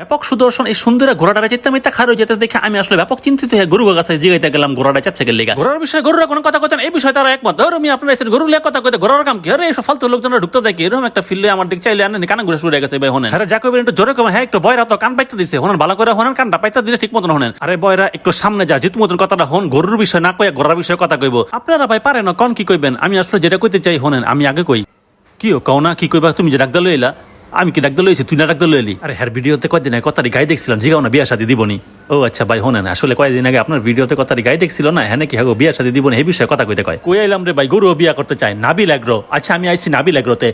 ব্যাপক সুদর্শন এই সুন্দর ঘোড়াটা চিত্তা মিথ্যা খারো যেতে দেখে আমি আসলে ব্যাপক চিন্তিত হয়ে গরু কাছে জিগাইতে গেলাম ঘোড়াটা চাচ্ছে গেলে ঘোড়ার বিষয়ে গরুরা কোনো কথা কথা এই বিষয়ে তারা একমত ধরো আমি আপনার এসে গরু লিয়ে কথা কইতে ঘোড়ার কাম কি আরে এইসব ফালতু লোকজনরা ঢুকতে দেখি এরকম একটা ফিল্ডে আমার দিক চাইলে আনেন কানা ঘুরে শুরু হয়ে গেছে ভাই হনেন আরে যা কইবেন একটু জোরে কম হ্যাঁ একটু বয়রা তো কান পাইতে দিছে হনেন ভালো করে হনেন কানটা পাইতে দিলে ঠিক মতন হনেন আরে বয়রা একটু সামনে যা জিত মতন কথাটা হন গরুর বিষয় না কইয়া ঘোড়ার বিষয়ে কথা কইবো আপনারা ভাই পারেন না কোন কি কইবেন আমি আসলে যেটা কইতে চাই হনেন আমি আগে কই কিও কও না কি কইবা তুমি যে ডাক দল এলা আমি কি ডাকতে লইছি তুই না ডাকতে লইলি আরে হ্যাঁ ভিডিওতে কয়দিন আগে কথাটি গাই দেখছিলাম জিগাও না বিয়া শাদী দিবনি ও আচ্ছা ভাই হনে না আসলে কয়েকদিন আগে আপনার ভিডিওতে কথাটি গাই দেখছিল না হ্যাঁ নাকি হ্যাঁ বিয়া শাদী দিবনি এই বিষয়ে কথা কইতে কয় কই আইলাম রে ভাই গরু বিয়া করতে চাই নাবিল এগ্রো আচ্ছা আমি আইছি নাবিল এগ্রোতে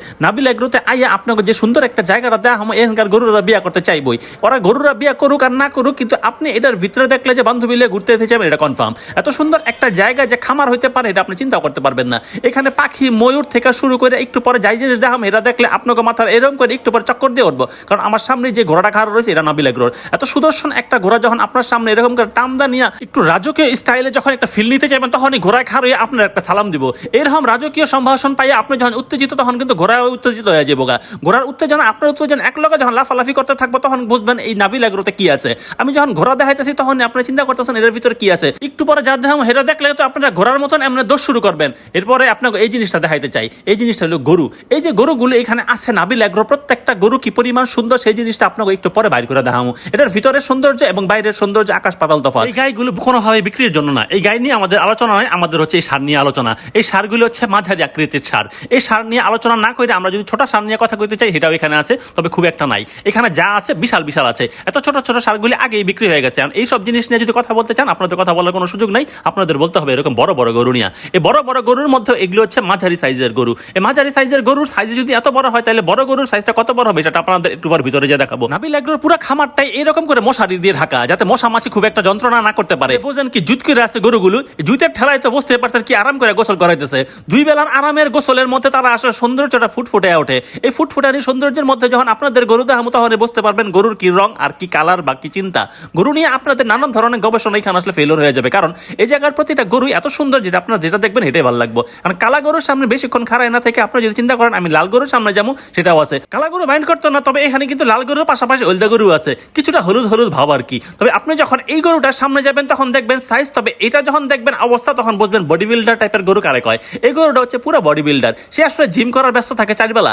আইয়া আপনাকে যে সুন্দর একটা জায়গাটা দেয়া আমি এখানকার গরুরা বিয়া করতে চাইবই ওরা গরুরা বিয়া করুক আর না করুক কিন্তু আপনি এটার ভিতরে দেখলে যে বান্ধবী মিলে ঘুরতে যেতে চাইবেন এটা কনফার্ম এত সুন্দর একটা জায়গা যে খামার হইতে পারে এটা আপনি চিন্তা করতে পারবেন না এখানে পাখি ময়ূর থেকে শুরু করে একটু পরে যাই জিনিস দেখাম এটা দেখলে আপনাকে মাথার এরকম করে একটু পরে চক্কর দিয়ে উঠবো কারণ আমার সামনে যে ঘোড়াটা খাড়া রয়েছে এটা নাবিল এগ্রোর এত সুদর্শন একটা ঘোড়া যখন আপনার সামনে এরকম করে টামদা নিয়ে একটু রাজকীয় স্টাইলে যখন একটা ফিল নিতে চাইবেন তখনই ঘোড়ায় খাড় হয়ে আপনার একটা সালাম দিব এরকম রাজকীয় সম্ভাষণ পাইয়ে আপনি যখন উত্তেজিত তখন কিন্তু ঘোড়া উত্তেজিত হয়ে যাবো ঘোড়ার উত্তেজনা আপনার উত্তেজনা এক লগে যখন লাফালাফি করতে থাকবো তখন বুঝবেন এই নাবিল এগ্রোতে কি আছে আমি যখন ঘোড়া দেখাইতেছি তখন আপনি চিন্তা করতেছেন এর ভিতরে কি আছে একটু পরে যা দেখাম হেরা দেখলে তো আপনারা ঘোড়ার মতন এমনি দোষ শুরু করবেন এরপরে আপনাকে এই জিনিসটা দেখাইতে চাই এই জিনিসটা হলো গরু এই যে গরুগুলো এখানে আছে নাবিল এগ্রো প্রত্যেকটা গরু কি পরিমাণ সুন্দর সেই জিনিসটা আপনাকে একটু পরে বাইর করে দেখাবো এটার ভিতরের সৌন্দর্য এবং বাইরের সৌন্দর্য আকাশ পাতাল তফাৎ এই গাইগুলো কোনোভাবে বিক্রির জন্য না এই গাই নিয়ে আমাদের আলোচনা নয় আমাদের হচ্ছে এই সার নিয়ে আলোচনা এই সারগুলো হচ্ছে মাঝারি আকৃতির সার এই সার নিয়ে আলোচনা না করে আমরা যদি ছোট সার নিয়ে কথা কইতে চাই সেটাও এখানে আছে তবে খুব একটা নাই এখানে যা আছে বিশাল বিশাল আছে এত ছোট ছোট সারগুলি আগেই বিক্রি হয়ে গেছে এই সব জিনিস নিয়ে যদি কথা বলতে চান আপনাদের কথা বলার কোনো সুযোগ নাই আপনাদের বলতে হবে এরকম বড় বড় গরু নিয়ে এই বড় বড় গরুর মধ্যে এগুলো হচ্ছে মাঝারি সাইজের গরু এই মাঝারি সাইজের গরুর সাইজ যদি এত বড় হয় তাহলে বড় গরুর সাইজটা কত বড় হবে সেটা আপনাদের একটু ভিতরে যা দেখাবো নাবিল এগ্রোর পুরো খামারটাই এরকম করে মশারি দিয়ে ঢাকা যাতে মশা মাছি খুব একটা যন্ত্রণা না করতে পারে বুঝেন কি জুত করে আছে গরুগুলো জুতের ঠেলায় তো বুঝতে পারছেন কি আরাম করে গোসল করাইতেছে দুই বেলার আরামের গোসলের মধ্যে তারা আসলে সৌন্দর্যটা ফুটফুটে ওঠে এই ফুটফুটানি সৌন্দর্যের মধ্যে যখন আপনাদের গরু দেখামো তখন বুঝতে পারবেন গরুর কি রং আর কি কালার বা কি চিন্তা গরু নিয়ে আপনাদের নানান ধরনের গবেষণা এখানে আসলে ফেলিওর হয়ে যাবে কারণ এই জায়গার প্রতিটা গরু এত সুন্দর যেটা আপনারা যেটা দেখবেন এটাই ভালো লাগবে কারণ কালা গরুর সামনে বেশিক্ষণ খাড়ায় না থেকে আপনারা যদি চিন্তা করেন আমি লাল গরুর সামনে যাবো সেটাও আছে কালা গরু মাইন্ড করতো না তবে এখানে কিন্তু লাল গরুর পাশাপাশি হলদা গরু আছে কিছুটা হলুদ হলুদ ভাব আর কি তবে আপনি যখন এই গরুটার সামনে যাবেন তখন দেখবেন সাইজ তবে এটা যখন দেখবেন অবস্থা তখন বুঝবেন বডি বিল্ডার টাইপের গরু কারে কয় এই গরুটা হচ্ছে পুরো বডি বিল্ডার সে আসলে জিম করার ব্যস্ত থাকে চারবেলা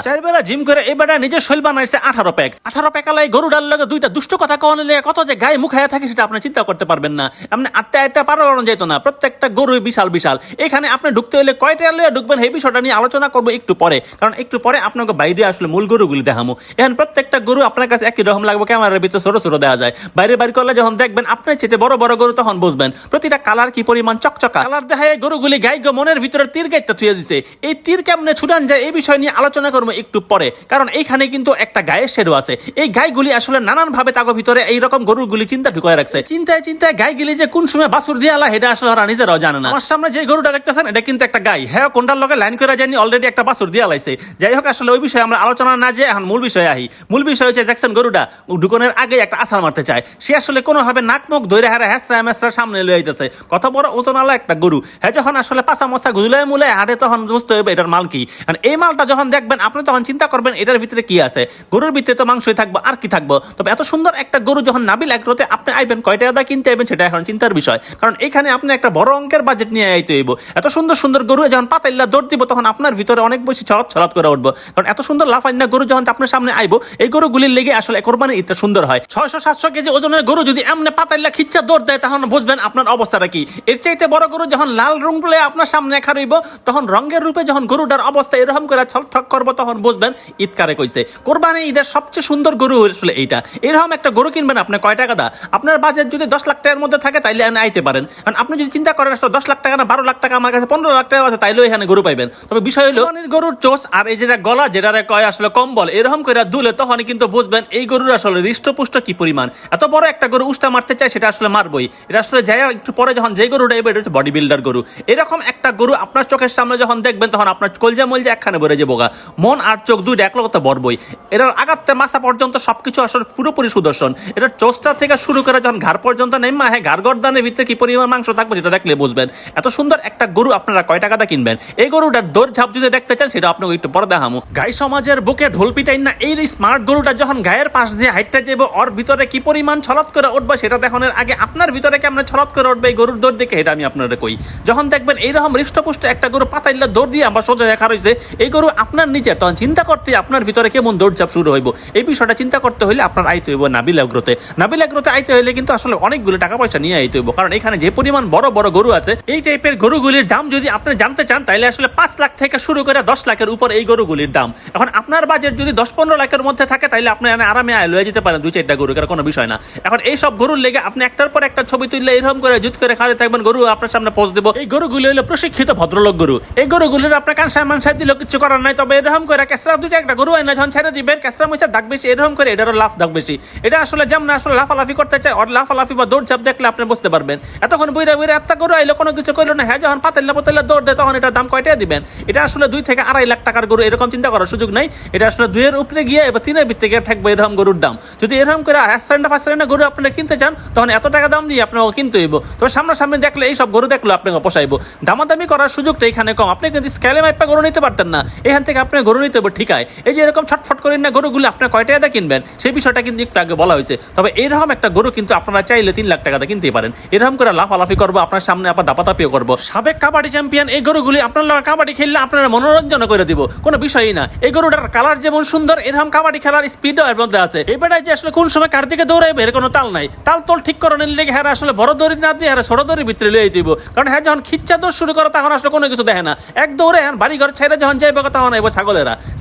জিম করে এবারে নিজের শৈল বানাইছে 18 প্যাক আলাই গরুটার লগে দুইটা দুষ্ট কথা কওয়ালে কত যে গায়ে মুখায়া থাকে সেটা আপনি চিন্তা করতে পারবেন না আপনি আটটা পারো যেত না প্রত্যেকটা গরু বিশাল বিশাল এখানে আপনি ঢুকতে হলে কয়টা লয়ে ঢুকবেন এই বিষয়টা নিয়ে আলোচনা করবো একটু পরে কারণ একটু পরে আপনাকে বাইরে আসলে মূল গরুগুলি দেখামো এখন প্রত্যেকটা গরু আপনার কাছে একই রকম লাগবে ক্যামেরার ভিতরে ছোট ছোট দেওয়া যায় বাইরে বাইর করলে যখন দেখবেন আপনার চেয়ে বড় বড় গরু তখন বুঝবেন প্রতিটা কালার কি পরিমাণ চকচকা কালার দেখায় গরুগুলি গাই মনের ভিতরে তীর গাইতে থুয়ে দিছে এই তীর কেমনে ছুটান যায় এই বিষয় নিয়ে আলোচনা করবো একটু পরে কারণ এইখানে কিন্তু একটা গায়ের শেডও আছে এই গাইগুলি আসলে নানান ভাবে তাগো ভিতরে এইরকম গরুগুলি চিন্তা ঢুকায় রাখছে চিন্তায় চিন্তায় গাইগুলি যে কোন সময় বাছুর দিয়ে আলা এটা আসলে ওরা নিজেরাও জানে না আমার সামনে যে গরুটা দেখতেছেন এটা কিন্তু একটা গাই হ্যাঁ কোনটার লগে লাইন করে যায়নি অলরেডি একটা বাছুর দিয়ে আলাইছে যাই হোক আসলে ওই বিষয়ে আমরা আলোচনা না যে এখন মূল বিষয়ে আহি মূল বিষয় হচ্ছে দেখছেন গরুটা ঢুকনের আগে একটা আছাড় মারতে চায় সে আসলে কোনোভাবে নাক মুখ ধরে হারা হ্যাঁসরা সামনে লয়ে আইতেছে কত বড় ওজন আলা একটা গরু হ্যাঁ যখন আসলে পাশা মশা গুজুলায় মুলে হাটে তখন বুঝতে হবে এটার মাল কি এই মালটা যখন দেখবেন আপনি তখন চিন্তা করবেন এটার ভিতরে কি আছে গরুর ভিতরে তো মাংসই থাকবো আর কি থাকবো তবে এত সুন্দর একটা গরু যখন নাবিল এগ্রোতে আপনি আইবেন কয়টা টাকা কিনতে আইবেন সেটা এখন চিন্তার বিষয় কারণ এখানে আপনি একটা বড় অঙ্কের বাজেট নিয়ে আইতে হইব এত সুন্দর সুন্দর গরু যখন পাতাইল্লা দৌড় দিব তখন আপনার ভিতরে অনেক বেশি ছড়াত করে উঠবো কারণ এত সুন্দর লাফাইনা গরু যখন আপনার সামনে আইবো এই গরুগুলির লেগে আসলে কোরবানি ঈদটা সুন্দর হয় 600-700 কেজি ওজনের গরু যদি এমনি পাতাইল্লা খিচ্ছা দৌড় দেয় তখন বুঝবেন আপনার অবস্থাটা কি এর চাইতে বড় গরু যখন লাল রং বলে আপনার সামনে খারইব তখন রঙের রূপে যখন গরুটার অবস্থা এরকম করে ছলছক করবো তখন বুঝবেন ঈদ কারে কইছে কোরবানি ঈদের সবচেয়ে সুন্দর গরু আসলে এইটা এরকম একটা গরু কিনবেন আপনি কয় টাকা দা আপনার বাজেট যদি 10 লাখ টাকার মধ্যে থাকে তাইলে আপনি আইতে পারেন কারণ আপনি যদি চিন্তা করেন আসলে 10 লাখ টাকা না 12 লাখ টাকা আমার কাছে 15 লাখ টাকা আছে তাইলেও এখানে গরু পাইবেন তবে বিষয় হলো গরুর চোষ আর এই যেটা গলা যেটা কয় আসলে কম্বল এরকম করে দুলে তখন কিন্তু বুঝবেন এই গরুর আসলে হৃষ্টপুষ্ট কি পরিমাণ এত বড় একটা গরু উষ্টা মারতে চায় সেটা আসলে মারবই, এটা আসলে যাই একটু পরে যখন যে গরুটা এবার এটা হচ্ছে বডি বিল্ডার গরু। এরকম একটা গরু আপনার চোখের সামনে যখন দেখবেন তখন আপনার কলজা মলজা একখানে ভরে যাবো গা, মন আর চোখ দুইটা এক লগতে বরবই। এটার আগাতে মাথা পর্যন্ত সবকিছু আসলে পুরোপুরি সুদর্শন। এটার চোস্টা থেকে শুরু করে যখন ঘাড় পর্যন্ত নেমা, হ্যাঁ ঘাড় গর্দানের ভিতরে কি পরিমাণ মাংস থাকবে সেটা দেখলে বুঝবেন। এত সুন্দর একটা গরু আপনারা কয় টাকাটা কিনবেন? এই গরুটার দৌড় ঝাঁপ যদি দেখতে চান সেটা আপনাকে একটু পরে দেখামু। গাই সমাজের বুকে ঢোল পিটাই না এই স্মার্ট গরুটা যখন গায়ের পাশ দিয়ে হাইটটা যাবে, ওর ভিতরে কি পরিমাণ ছলত করে উঠবে সেটা দেখানোর আগে আপনার ভিতরে কেমন ছলত করে উঠবে এই গরুর দৌড় দেখে এটা আমি আপনারা কই। যখন দেখবেন এইরকম হৃষ্টপুষ্ট একটা গরু পাতাইলে দৌড় দিয়ে আমার সোজা দেখা রয়েছে এই গরু আপনার নিচে, তখন চিন্তা করতে আপনার ভিতরে কেমন দৌড়চাপ শুরু হইব। এই বিষয়টা চিন্তা করতে হলে আপনার আইতে হইব নাবিল এগ্রোতে। নাবিল এগ্রোতে আইতে হইলে কিন্তু আসলে অনেকগুলো টাকা পয়সা নিয়ে আইতে হইব, কারণ এখানে যে পরিমাণ বড় বড় গরু আছে, এই টাইপের গরুগুলির দাম যদি আপনি জানতে চান তাহলে আসলে 5 লাখ থেকে শুরু করে 10 লাখের উপর এই গরুগুলির দাম। এখন আপনার বাজেট যদি 10-15 লাখের মধ্যে থাকে তাহলে আপনি আরামে লয়ে যেতে পারেন 2-4টা গরু, কারণ কোনো বিষয় না। এখন এই সব গরুর লেগে আপনি একটার পর একটা ছবি তুললে এরকম করে জুত করে খাওয়াতে থাকবেন, গরু আপনার সামনে পোস্ট দেবো। এই গরুগুলি হলো প্রশিক্ষিত ভদ্রলোক গরু। এই গরুগুলির আপনার কানসার মানসার দিলেও কিছু করার নাই, তবে এরকম করে কেসরা 2-1টা গরু আইনা যখন ছেড়ে দিবেন, কেসরা মহিষের দাগ বেশি, এরকম করে এটারও লাফ দাগ বেশি। এটা আসলে যেমন আসলে লাফালাফি করতে চায়, ওর লাফালাফি বা দৌড় চাপ দেখলে আপনি বুঝতে পারবেন। এতক্ষণ বইরা বইরা একটা গরু আইলো, কোনো কিছু করলো না, হ্যাঁ যখন পাতাইলে পাতাইলে দৌড় দেয় তখন এটার দাম কয়টা দিবেন? এটা আসলে 2 থেকে 2.5 লাখ টাকার গরু, এরকম চিন্তা করার সুযোগ নাই। এটা আসলে 2-এর উপরে গিয়ে এবার 3-এর ভিতরে গিয়ে থাকবে এরকম গরুর দাম। যদি এরকম করে 1-5 গরু আপনারা কিনতে চান তখন এত টাকা দাম দিয়ে আপনাকে কিনতে হইব। তবে সামনাসামনি দেখলে এইসব গরু দেখলে আপনাকে পোষাইব। দামাদামি করার সুযোগটা এখানে কম। আপনি কিন্তু স্কেলে মাইপা গরু নিতে পারতেন না, এখান থেকে আপনি গরু নিতে হবে ঠিকায়। এই যে এরকম ছটফট করেন না গরুগুলো আপনার কয় টাকা কিনবেন সেই বিষয়টা কিন্তু একটু আগে বলা হয়েছে। তবে এরকম একটা গরু কিন্তু আপনারা চাইলে 3 লাখ টাকাতে কিনতে পারেন। এরকম করে লাফালাফি করবো, আপনার সামনে আবার দাপাতাপিও করবো। সাবেক কাবাডি চ্যাম্পিয়ন এই গরুগুলি আপনার লগে কাবাডি খেললে আপনারা মনোরঞ্জন করে দিব, কোনো বিষয়ই না। এই গরুটার কালার যেমন সুন্দর, এরকম কাবাডি খেলার স্পিডও এর মধ্যে আছে। এই বেটায় যে আসলে কোন সময় কার দিকে দৌড়াইবে এর কোনো তাল নাই। তাল তোল ঠিক করানোর লেগে হ্যাঁ আসলে বড় দৌড়ি না দিয়ে হ্যাঁ ছোট দৌড়ির ভিতরে লইয়ে দিব, কারণ হ্যাঁ যখন খিচ্ছা দৌড় শুরু করে তখন আসলে কোনো কিছু দেখে না। এক দৌড়ে হ্যাঁ বাড়ি ঘর ছেড়ে যখন যাইবে তখন আইব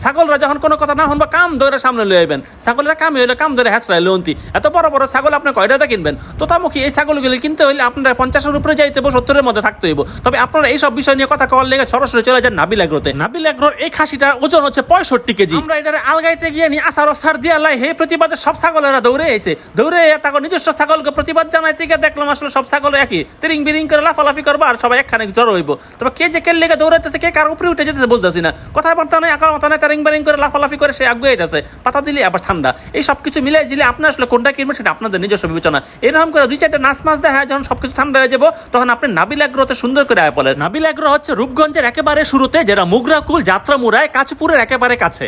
ছাগলরা যখন কোনো কথা না শুনবে কাম ধরে সামনে লয়ে আইবেন। ছাগলের কামই হইলে কাম ধরে হ্যাঁচড়াই লন্তি। এত বড় বড় ছাগল আপনি কয়টাতে কিনবেন? তোতামুখী এই ছাগলগুলি কিনতে হইলে আপনারা 50-এর উপরে যাইতে হইব, 70-এর মধ্যে থাকতে হইব। তবে আপনারা এইসব বিষয় নিয়ে কথা কওয়ার লেগে সরাসরি চলে যান নাবিল এগ্রোতে। নাবিল এগ্রোর এই খাসিটার ওজন হচ্ছে 65 কেজি। আমরা এটারে আলগাইতে গিয়ে নি আসার অসার দিয়া লাই হে প্রতিবাদে সব ছাগলেরা দৌড়ে আইছে। দৌড়ে তাকে নিজস্ব ছাগলকে প্রতিবাদ জানাইতে গিয়ে দেখলাম আসলে সব ছাগল একই তিরিং বিরিং করে লাফালাফি করবো আর সবাই একখানে জড়ো হইব। তবে কে যে কে লেগে দৌড়াইতেছে, কে কার উপরে উঠে যেতেছে বুঝতেছি না। কথাবার্তা নেই, আকার মাথা নেই, তিরিং বিরিং করে লাফালাফি করে সে আগুয়ে যাচ্ছে। পাতা দিলে আবার ঠান্ডা। এই সব কিছু মিলাই জিলে আপনি আসলে কোনটা কিনবেন সেটা আপনাদের নিজস্ব বিবেচনা। এরকম করে 2-4টা নাচ মাছ দেখা যখন সবকিছু ঠান্ডা হয়ে যাবো তখন আপনি নাবিল এগ্রোতে সুন্দর করে আয় বলেন। নাবিল এগ্রো হচ্ছে রূপগঞ্জের একেবারে শুরুতে, যেটা মুগরাকুল যাত্রা মুড়ায় কাঁচপুরের একেবারে কাছে।